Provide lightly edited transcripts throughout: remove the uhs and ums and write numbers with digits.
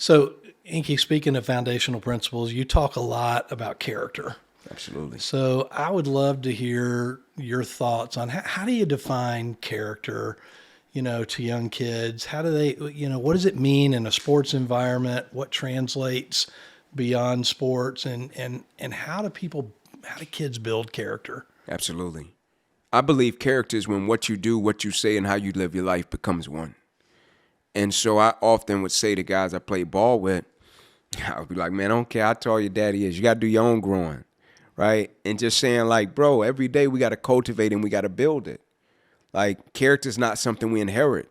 So, Inky, speaking of foundational principles, you talk a lot about character. Absolutely. So, I would love to hear your thoughts on how do you define character, to young kids? How do they, what does it mean in a sports environment? What translates beyond sports, and how do kids build character? Absolutely. I believe character is when what you do, what you say, and how you live your life becomes one. And so I often would say to guys I play ball with, I would be like, man, I don't care how tall your daddy is. You got to do your own growing, right? And just saying like, bro, every day we got to cultivate and we got to build it. Like character is not something we inherit,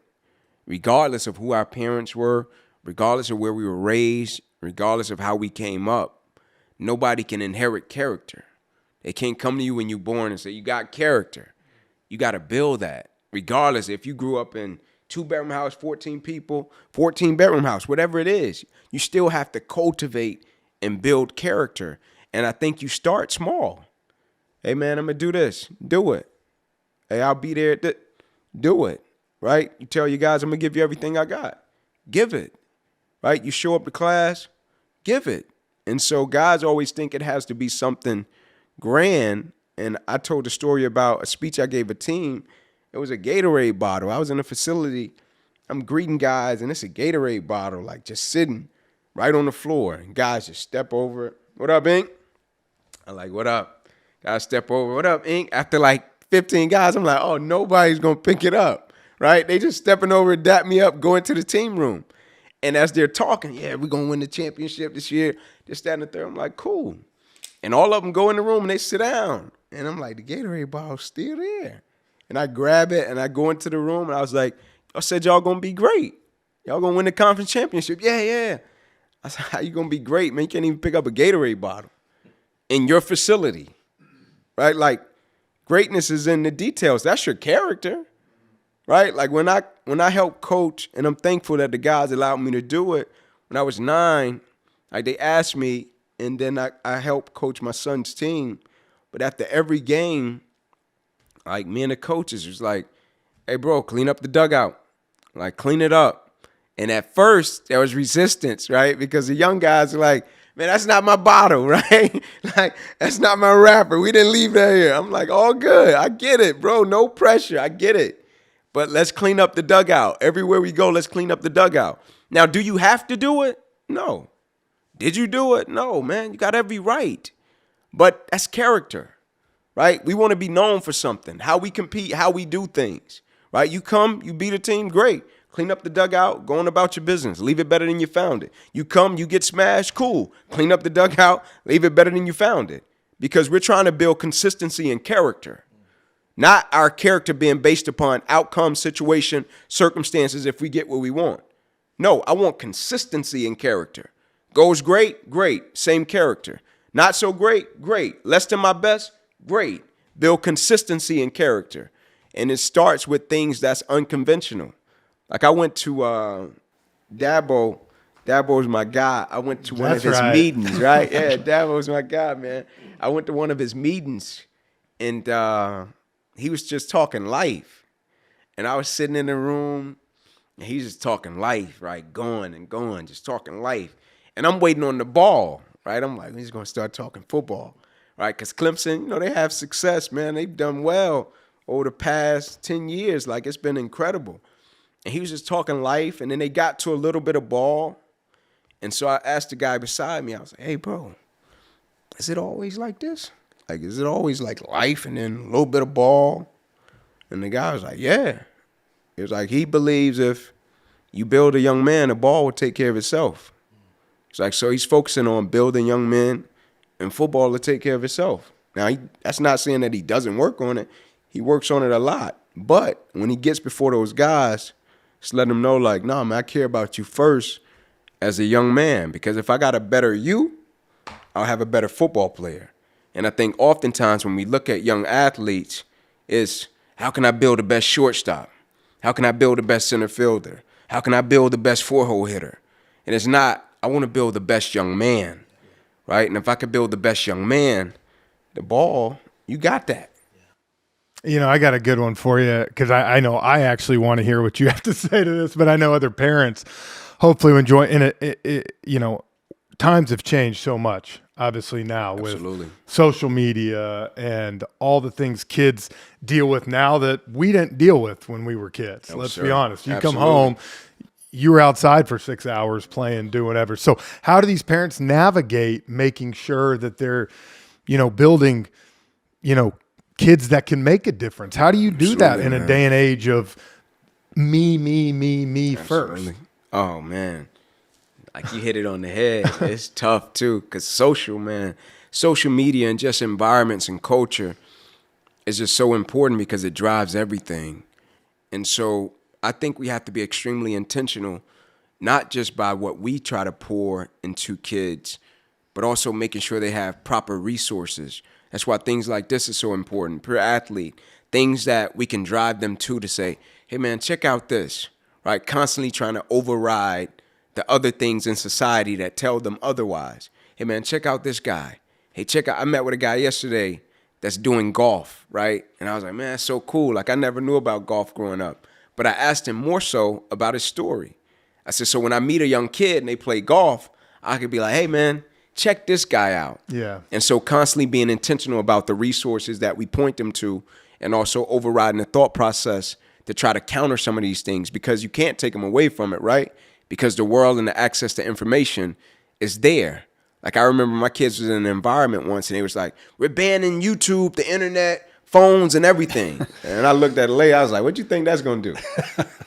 regardless of who our parents were, regardless of where we were raised, regardless of how we came up. Nobody can inherit character. They can't come to you when you're born and say, you got character. You got to build that. Regardless if you grew up in 2-bedroom house, 14 people, 14-bedroom house, whatever it is, you still have to cultivate and build character. And I think you start small. Hey, man, I'm going to do this. Do it. Hey, I'll be there. Do it. Right? You tell your guys, I'm going to give you everything I got. Give it. Right? You show up to class, give it. And so guys always think it has to be something grand. And I told a story about a speech I gave a team. It was a Gatorade bottle. I was in a facility. I'm greeting guys, and it's a Gatorade bottle, like just sitting right on the floor. And guys just step over it. What up, Ink? I'm like, what up? Guys step over. What up, Ink? After like 15 guys, I'm like, oh, nobody's going to pick it up, right? They just stepping over, dap me up, go into the team room. And as they're talking, yeah, we're going to win the championship this year, this, that, and the third. I'm like, cool. And all of them go in the room and they sit down. And I'm like, the Gatorade bottle's still there. And I grab it and I go into the room and I was like, I said, y'all gonna be great. Y'all gonna win the conference championship. Yeah. I said, how you gonna be great, man? You can't even pick up a Gatorade bottle in your facility, right? Like greatness is in the details. That's your character, right? Like when I help coach, and I'm thankful that the guys allowed me to do it. When I was 9, like they asked me, and then I helped coach my son's team. But after every game, like me and the coaches was like, hey, bro, clean up the dugout. Like, clean it up. And at first, there was resistance, right? Because the young guys are like, man, that's not my bottle, right? Like, that's not my wrapper. We didn't leave that here. I'm like, all good. I get it, bro. No pressure. I get it. But let's clean up the dugout. Everywhere we go, let's clean up the dugout. Now, do you have to do it? No. Did you do it? No, man. You got every right. But that's character. Right? We want to be known for something, how we compete, how we do things, right? You come, you beat a team, great. Clean up the dugout, go on about your business. Leave it better than you found it. You come, you get smashed, cool. Clean up the dugout, leave it better than you found it. Because we're trying to build consistency and character, not our character being based upon outcome, situation, circumstances if we get what we want. No, I want consistency in character. Goes great, great, same character. Not so great, great. Less than my best, great. Build consistency in character. And it starts with things that's unconventional. Like I went to Dabo. Dabo's my guy. I went to one of his meetings, right? Yeah, Dabo's my guy, man. I went to one of his meetings, and he was just talking life. And I was sitting in the room, and he's just talking life, right? Going and going, just talking life. And I'm waiting on the ball, right? I'm like, he's going to start talking football. Right, because Clemson, they have success, man. They've done well over the past 10 years. Like, it's been incredible. And he was just talking life, and then they got to a little bit of ball. And so I asked the guy beside me, I was like, hey, bro, is it always like this? Like, is it always like life and then a little bit of ball? And the guy was like, yeah. It was like he believes if you build a young man, the ball will take care of itself. It's like, so he's focusing on building young men, and football will take care of itself. Now, that's not saying that he doesn't work on it. He works on it a lot. But when he gets before those guys, just let them know, like, nah, man, I care about you first as a young man. Because if I got a better you, I'll have a better football player. And I think oftentimes when we look at young athletes, it's how can I build the best shortstop? How can I build the best center fielder? How can I build the best four-hole hitter? And it's not, I want to build the best young man. Right? And if I could build the best young man, the ball, you got that. I got a good one for you because I know I actually want to hear what you have to say to this, but I know other parents hopefully enjoy. And times have changed so much. Obviously now Absolutely. with social media and all the things kids deal with now that we didn't deal with when we were kids. Let's be honest. You come home, you were outside for 6 hours playing, doing whatever. So how do these parents navigate making sure that they're, building, kids that can make a difference? How do you do that in a day and age of me first? Oh man, like you hit it on the head. It's tough too, because social media and just environments and culture is just so important because it drives everything. And so I think we have to be extremely intentional, not just by what we try to pour into kids, but also making sure they have proper resources. That's why things like this is so important. Per athlete, things that we can drive them to say, hey man, check out this, right? Constantly trying to override the other things in society that tell them otherwise. Hey man, check out this guy. Hey, I met with a guy yesterday that's doing golf, right? And I was like, man, that's so cool. Like I never knew about golf growing up. But I asked him more so about his story. I said, so when I meet a young kid and they play golf, I could be like, hey man, check this guy out. Yeah. And so constantly being intentional about the resources that we point them to, and also overriding the thought process to try to counter some of these things, because you can't take them away from it, right? Because the world and the access to information is there. Like I remember my kids was in an environment once and they was like, we're banning YouTube, the internet, phones and everything. And I looked at the lady, I was like, what do you think that's going to do?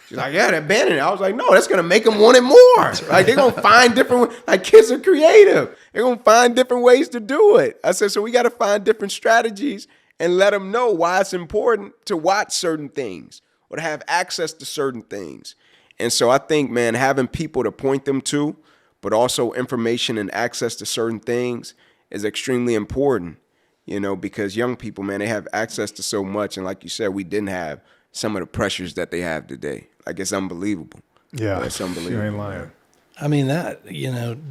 She's like, yeah, they're banning it. I was like, no, that's going to make them want it more. Like they're going to find different, like kids are creative. They're going to find different ways to do it. I said, so we got to find different strategies and let them know why it's important to watch certain things or to have access to certain things. And so I think, man, having people to point them to, but also information and access to certain things is extremely important, because young people, man, they have access to so much. And like you said, we didn't have some of the pressures that they have today. Like it's unbelievable. Yeah. It's unbelievable. You ain't lying. I mean, that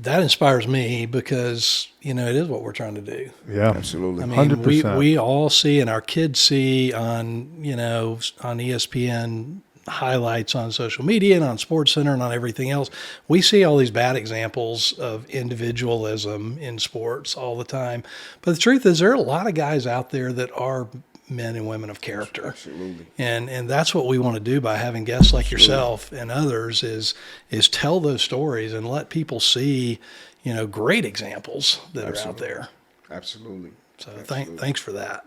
inspires me because, it is what we're trying to do. Yeah. Absolutely. I mean, 100%. we all see and our kids see on ESPN highlights on social media and on SportsCenter and on everything else. We see all these bad examples of individualism in sports all the time. But the truth is there are a lot of guys out there that are men and women of character. Absolutely. And that's what we want to do by having guests like yourself and others is tell those stories and let people see, great examples that are out there. Absolutely. So thanks for that.